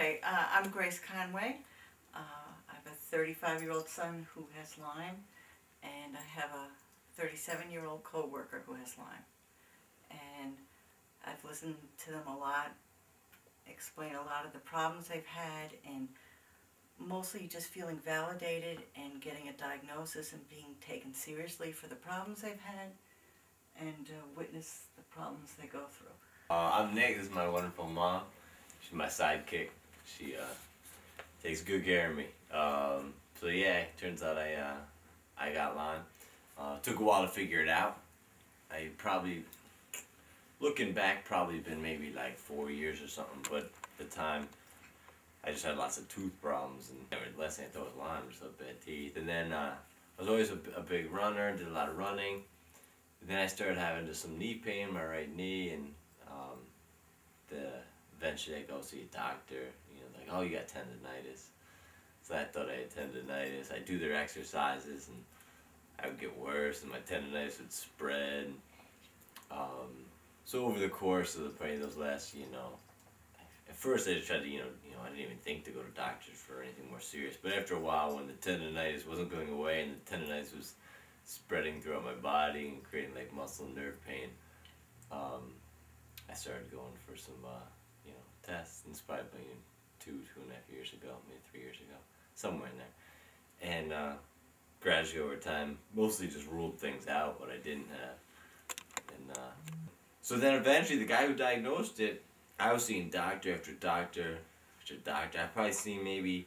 Okay, I'm Grace Conway. I have a 35-year-old son who has Lyme, and I have a 37-year-old co-worker who has Lyme. And I've listened to them a lot, explain a lot of the problems they've had, and mostly just feeling validated and getting a diagnosis and being taken seriously for the problems they've had, and witness the problems they go through. I'm Nick. This is my wonderful mom. She's my sidekick. She takes good care of me. So yeah, turns out I got Lyme. Took a while to figure it out. I probably, looking back, probably been maybe like 4 years or something. But at the time, I just had lots of tooth problems, and last thing I thought was Lyme, just bad teeth. And then I was always a big runner, did a lot of running. And then I started having just some knee pain in my right knee, and eventually I go see a doctor. You know, like, oh, you got tendonitis. So I thought I had tendonitis. I do their exercises, and I would get worse, and my tendonitis would spread. So over the course of those last, at first I just tried to, I didn't even think to go to doctors for anything more serious. But after a while, when the tendonitis wasn't going away and the tendonitis was spreading throughout my body and creating like muscle and nerve pain, I started going for some, tests. And it's probably been 2.5 years ago, maybe 3 years ago, somewhere in there. And gradually over time, mostly just ruled things out, what I didn't have. And so then eventually the guy who diagnosed it, I was seeing doctor after doctor after doctor. I probably seen maybe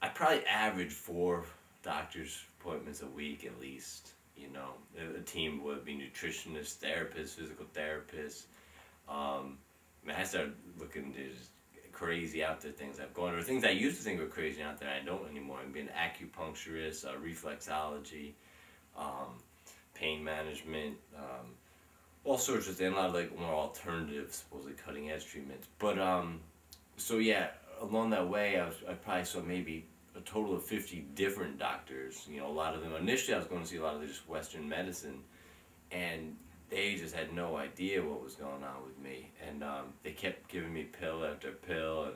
I probably averaged 4 doctor's appointments a week at least. A team would be nutritionists, therapists, physical therapists. I started looking at just crazy out there things I've gone, or things I used to think were crazy out there I don't anymore. I've been acupuncturist, reflexology, pain management, all sorts of things, a lot of like more alternative, supposedly cutting edge treatments. But so yeah, along that way I probably saw maybe a total of 50 different doctors. A lot of them, initially I was going to see a lot of just Western medicine, and they just had no idea what was going on with me, and they kept giving me pill after pill,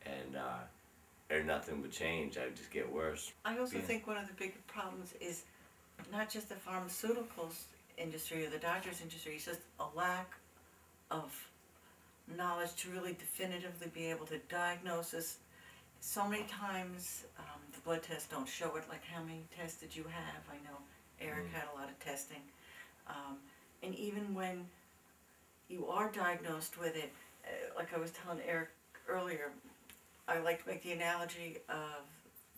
and nothing would change. I would just get worse. I also think one of the big problems is not just the pharmaceuticals industry or the doctor's industry, it's just a lack of knowledge to really definitively be able to diagnose this. So many times the blood tests don't show it, like how many tests did you have? I know Eric had a lot of testing. And even when you are diagnosed with it, like I was telling Eric earlier, I like to make the analogy of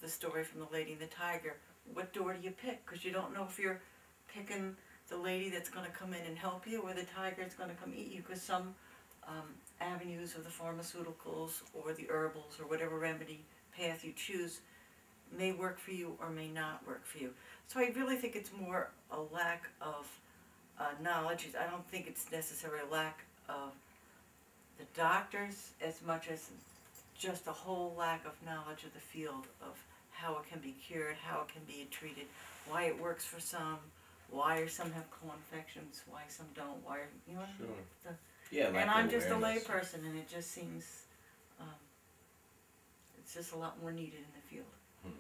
the story from the Lady and the Tiger. What door do you pick? Because you don't know if you're picking the lady that's going to come in and help you, or the tiger that's going to come eat you, because some avenues of the pharmaceuticals or the herbals or whatever remedy path you choose may work for you or may not work for you. So I really think it's more a lack of knowledge. I don't think it's necessarily a lack of the doctors as much as just a whole lack of knowledge of the field of how it can be cured, how it can be treated, why it works for some, why some have co-infections, why some don't, why, Sure. Yeah, and I'm just a layperson, and it just seems it's just a lot more needed in the field.